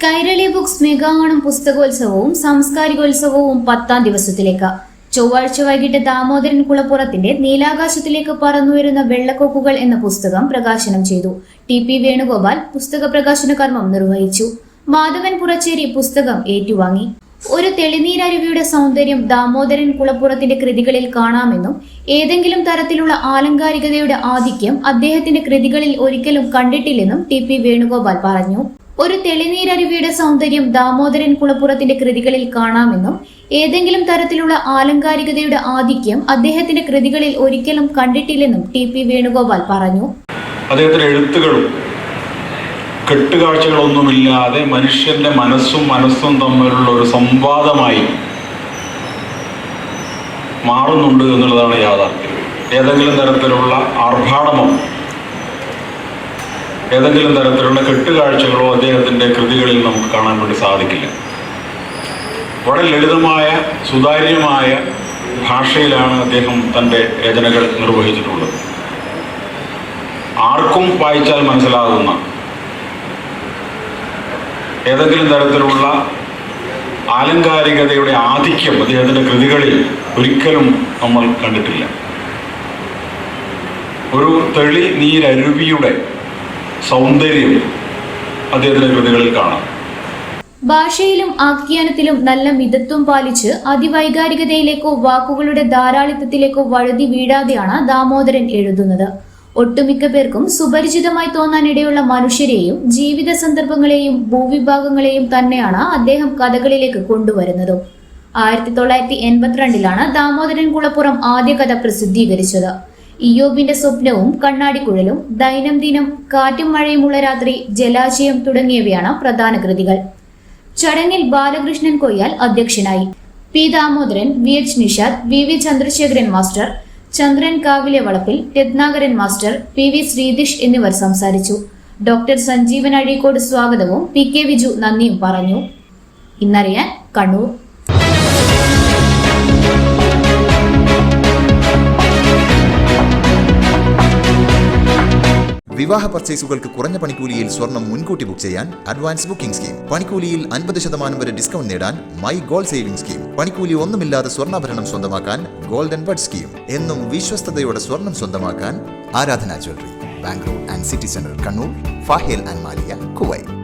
Kairali books mega Onam പുസ്തകോത്സവവും സാംസ്കാരികോത്സവവും 10ാം ദിവസത്തിലേക്ക്. ചൊവ്വാഴ്ച വൈകിട്ട് ദാമോദരൻ കുളപ്പുറത്തിന്റെ നീലാകാശത്തിലേക്ക് പറന്നുയരുന്ന വെള്ളക്കൊക്കുകൾ എന്ന പുസ്തകം പ്രകാശനം ചെയ്തു. TP വേണുഗോപാൽ പുസ്തക പ്രകാശന കർമ്മം നിർവഹിച്ചു. മാധവൻ പുറച്ചേരി പുസ്തകം ഏറ്റുവാങ്ങി. ഒരു തെളിനീരരുവിയുടെ സൗന്ദര്യം ദാമോദരൻ കുളപ്പുറത്തിന്റെ കൃതികളിൽ കാണാമെന്നും ഏതെങ്കിലും തരത്തിലുള്ള ആലങ്കാരികതയുടെ ആധിക്യം അദ്ദേഹത്തിന്റെ കൃതികളിൽ ഒരിക്കലും കണ്ടിട്ടില്ലെന്നും TP വേണുഗോപാൽ പറഞ്ഞു. ഒരു തെളിനീരരുവിയുടെ സൗന്ദര്യം ദാമോദരൻ കുളപ്പുറത്തിന്റെ കൃതികളിൽ കാണാമെന്നും ഏതെങ്കിലും തരത്തിലുള്ള ആലങ്കാരികതയുടെ ആധിക്യം അദ്ദേഹത്തിന്റെ കൃതികളിൽ ഒരിക്കലും കണ്ടിട്ടില്ലെന്നും TP വേണുഗോപാൽ പറഞ്ഞു. അദ്ദേഹത്തിന്റെ എഴുത്തുകളും കെട്ടുകാഴ്ചകളൊന്നുമില്ലാതെ മനുഷ്യന്റെ മനസ്സും തമ്മിലുള്ള ഒരു സംവാദമായി മാറുന്നുണ്ട് എന്നുള്ളതാണ് യാഥാർത്ഥ്യം. ഏതെങ്കിലും തരത്തിലുള്ള ആർഭാടമോ ഏതെങ്കിലും തരത്തിലുള്ള കെട്ടുകാഴ്ചകളോ അദ്ദേഹത്തിൻ്റെ കൃതികളിൽ നമുക്ക് കാണാൻ വേണ്ടി സാധിക്കില്ല. വളരെ ലളിതമായ സുതാര്യമായ ഭാഷയിലാണ് അദ്ദേഹം തൻ്റെ രചനകൾ നിർവഹിച്ചിട്ടുള്ളത്. ആർക്കും വായിച്ചാൽ മനസ്സിലാകുന്ന ഏതെങ്കിലും തരത്തിലുള്ള ആലങ്കാരികതയുടെ ആധിക്യം അദ്ദേഹത്തിൻ്റെ കൃതികളിൽ ഒരിക്കലും നമ്മൾ കണ്ടിട്ടില്ല. ഒരു തെളി നീരരുവിയുടെ സൗന്ദര്യം അദ്ദേഹത്തിന്റെ കൃതികളിൽ കാണാം. ഭാഷയിലും ആഖ്യാനത്തിലും നല്ല മിതത്വം പാലിച്ച് അതിവൈകാരികതയിലേക്കോ വാക്കുകളുടെ ധാരാളിത്തത്തിലേക്കോ വഴുതി വീഴാതെയാണ് ദാമോദരൻ എഴുതുന്നത്. ഒട്ടുമിക്ക പേർക്കും സുപരിചിതമായി തോന്നാനിടയുള്ള മനുഷ്യരെയും ജീവിത സന്ദർഭങ്ങളെയും ഭൂവിഭാഗങ്ങളെയും തന്നെയാണ് അദ്ദേഹം കഥകളിലേക്ക് കൊണ്ടുവരുന്നതും. 1982 ദാമോദരൻ കുളപ്പുറം ആദ്യ കഥ പ്രസിദ്ധീകരിച്ചത്. ഇയ്യോബിന്റെ സ്വപ്നവും കണ്ണാടിക്കുഴലും, ദൈനംദിനം, കാറ്റും മഴയുമുള്ള രാത്രി, ജലാശയം തുടങ്ങിയവയാണ് പ്രധാന കൃതികൾ. ചടങ്ങിൽ ബാലകൃഷ്ണൻ കൊയ്യാൽ അധ്യക്ഷനായി. P. Damodaran, VH Nishad, VV Chandrasekharan master, Chandran കാവിലെ വളപ്പിൽ, രത്നാകരൻ മാസ്റ്റർ, PV ശ്രീദിഷ് എന്നിവർ സംസാരിച്ചു. ഡോക്ടർ സഞ്ജീവൻ അഴീക്കോട് സ്വാഗതവും PK വിജു നന്ദിയും പറഞ്ഞു. ഇന്നറിയാൻ കണ്ണൂർ. വിവാഹ പർച്ചേസുകൾക്ക് കുറഞ്ഞ പണിക്കൂലിയിൽ സ്വർണം മുൻകൂട്ടി ബുക്ക് ചെയ്യാൻ അഡ്വാൻസ് ബുക്കിംഗ് സ്കീം. പണിക്കൂലിയിൽ 50% വരെ ഡിസ്കൗണ്ട് നേടാൻ മൈ ഗോൾഡ് സേവിംഗ് സ്കീം. പണിക്കൂലി ഒന്നുമില്ലാതെ സ്വർണ്ണാഭരണം സ്വന്തമാക്കാൻ ഗോൾഡൻ ബഡ് സ്കീം. എന്നും വിശ്വസ്തയോടെ സ്വർണം സ്വന്തമാക്കാൻ ആരാധന jewellery, Bangalore and city centre Kannur, ഫാഹേൽ and Maliya, Kuwait.